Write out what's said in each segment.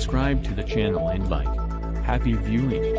subscribe to the channel and like. Happy viewing.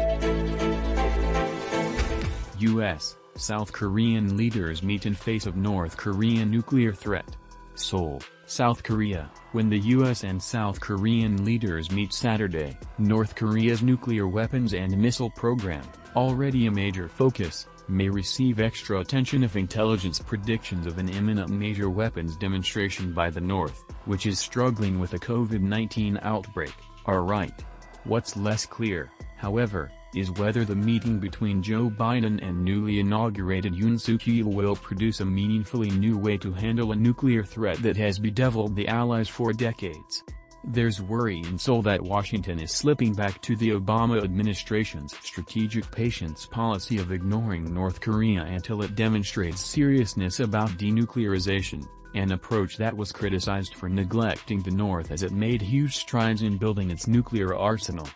U.S. South Korean leaders meet in face of North Korean nuclear threat. Seoul, South Korea. When the U.S. and South Korean leaders meet Saturday, North Korea's nuclear weapons and missile program, already a major focus, may receive extra attention if intelligence predictions of an imminent major weapons demonstration by the North, which is struggling with a COVID-19 outbreak, are right. What's less clear, however, is whether the meeting between Joe Biden and newly inaugurated Yoon Suk-yeol will produce a meaningfully new way to handle a nuclear threat that has bedeviled the Allies for decades. There's worry in Seoul that Washington is slipping back to the Obama administration's strategic patience policy of ignoring North Korea until it demonstrates seriousness about denuclearization, an approach that was criticized for neglecting the North as it made huge strides in building its nuclear arsenal.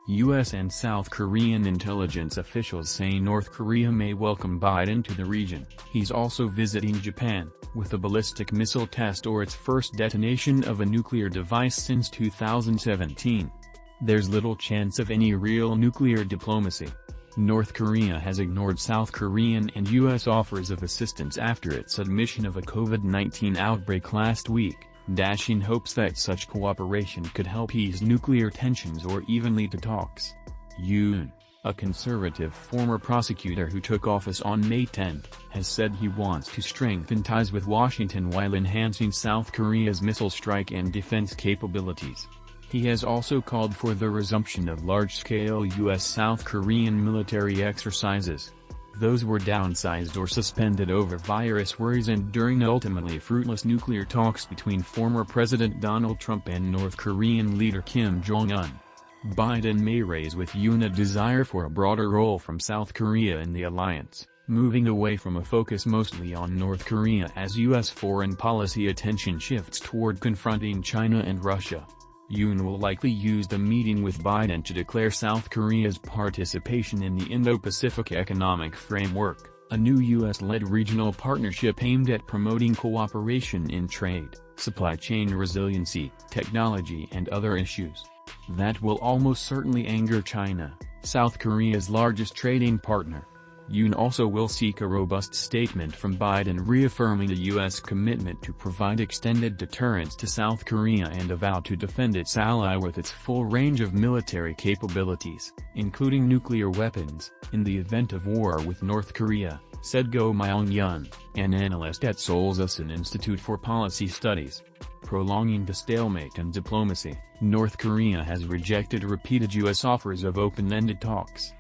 U.S. and South Korean intelligence officials say North Korea may welcome Biden to the region. He's also visiting Japan, with a ballistic missile test or its first detonation of a nuclear device since 2017. There's little chance of any real nuclear diplomacy. North Korea has ignored South Korean and U.S. offers of assistance after its admission of a COVID-19 outbreak last week, dashing hopes that such cooperation could help ease nuclear tensions or even lead to talks. Yoon, a conservative former prosecutor who took office on May 10, has said he wants to strengthen ties with Washington while enhancing South Korea's missile strike and defense capabilities. He has also called for the resumption of large-scale U.S.-South Korean military exercises. Those were downsized or suspended over virus worries and during ultimately fruitless nuclear talks between former President Donald Trump and North Korean leader Kim Jong-un. Biden may raise with Yoon a desire for a broader role from South Korea in the alliance, moving away from a focus mostly on North Korea as U.S. foreign policy attention shifts toward confronting China and Russia. Yoon will likely use the meeting with Biden to declare South Korea's participation in the Indo-Pacific Economic Framework, a new U.S.-led regional partnership aimed at promoting cooperation in trade, supply chain resiliency, technology and other issues. That will almost certainly anger China, South Korea's largest trading partner. Yoon also will seek a robust statement from Biden reaffirming the U.S. commitment to provide extended deterrence to South Korea and a vow to defend its ally with its full range of military capabilities, including nuclear weapons, in the event of war with North Korea, said Go Myung-yeon, an analyst at Seoul's Asan Institute for Policy Studies. Prolonging the stalemate in diplomacy, North Korea has rejected repeated U.S. offers of open-ended talks.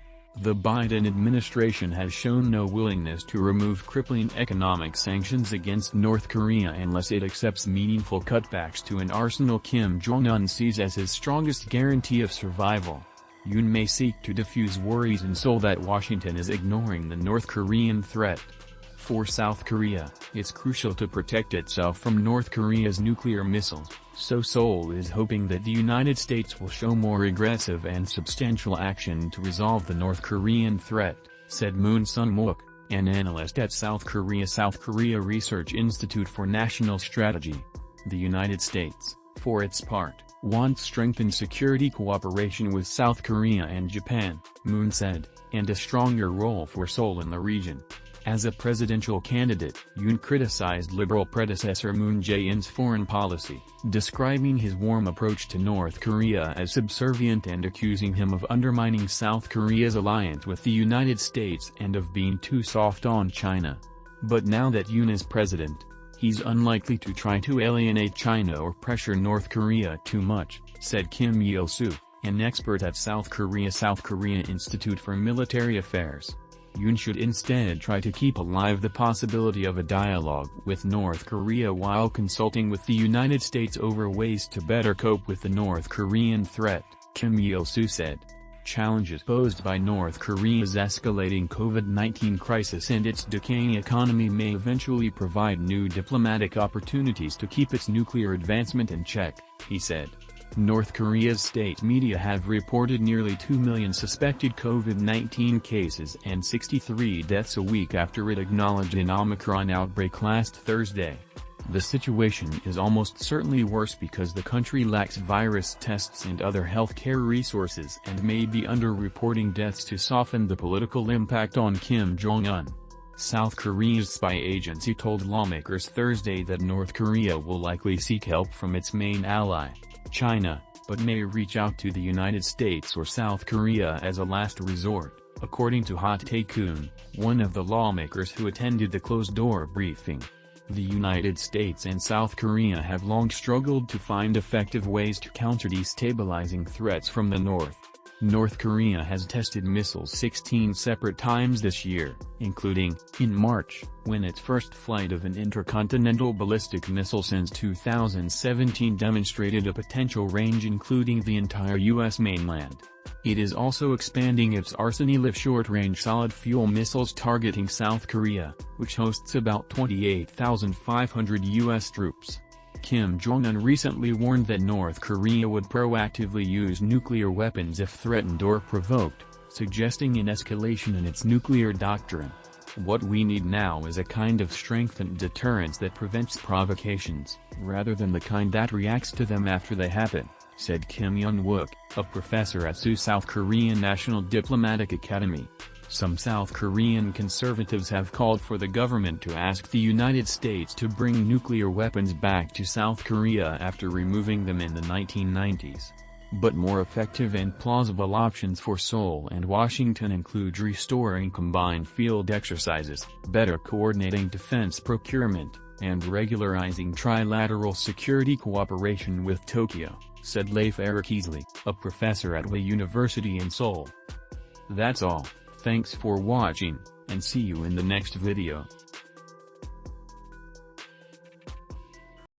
The Biden administration has shown no willingness to remove crippling economic sanctions against North Korea unless it accepts meaningful cutbacks to an arsenal Kim Jong-un sees as his strongest guarantee of survival. Yoon may seek to diffuse worries in Seoul that Washington is ignoring the North Korean threat. For South Korea, it's crucial to protect itself from North Korea's nuclear missiles, so Seoul is hoping that the United States will show more aggressive and substantial action to resolve the North Korean threat, said Moon Sun-mook, an analyst at South Korea Research Institute for National Strategy. The United States, for its part, wants strengthened security cooperation with South Korea and Japan, Moon said, and a stronger role for Seoul in the region. As a presidential candidate, Yoon criticized liberal predecessor Moon Jae-in's foreign policy, describing his warm approach to North Korea as subservient and accusing him of undermining South Korea's alliance with the United States and of being too soft on China. But now that Yoon is president, he's unlikely to try to alienate China or pressure North Korea too much, said Kim Yeol-soo, an expert at South Korea Institute for Military Affairs. Yoon should instead try to keep alive the possibility of a dialogue with North Korea while consulting with the United States over ways to better cope with the North Korean threat, Kim Yeol-soo said. Challenges posed by North Korea's escalating COVID-19 crisis and its decaying economy may eventually provide new diplomatic opportunities to keep its nuclear advancement in check, he said. North Korea's state media have reported nearly 2 million suspected COVID-19 cases and 63 deaths a week after it acknowledged an Omicron outbreak last Thursday. The situation is almost certainly worse because the country lacks virus tests and other healthcare resources and may be underreporting deaths to soften the political impact on Kim Jong-un. South Korea's spy agency told lawmakers Thursday that North Korea will likely seek help from its main ally, China, but may reach out to the United States or South Korea as a last resort, according to Ha Tae-kun, one of the lawmakers who attended the closed-door briefing. The United States and South Korea have long struggled to find effective ways to counter destabilizing threats from the north. North Korea has tested missiles 16 separate times this year, including, in March, when its first flight of an intercontinental ballistic missile since 2017 demonstrated a potential range including the entire U.S. mainland. It is also expanding its arsenal of short-range solid-fuel missiles targeting South Korea, which hosts about 28,500 U.S. troops. Kim Jong-un recently warned that North Korea would proactively use nuclear weapons if threatened or provoked, suggesting an escalation in its nuclear doctrine. What we need now is a kind of strengthened deterrence that prevents provocations, rather than the kind that reacts to them after they happen, said Kim Young-wook, a professor at Seoul South Korean National Diplomatic Academy. Some South Korean conservatives have called for the government to ask the United States to bring nuclear weapons back to South Korea after removing them in the 1990s. But more effective and plausible options for Seoul and Washington include restoring combined field exercises, better coordinating defense procurement, and regularizing trilateral security cooperation with Tokyo, said Leif Erik Easley, a professor at Wei University in Seoul. That's all. Thanks for watching, and see you in the next video.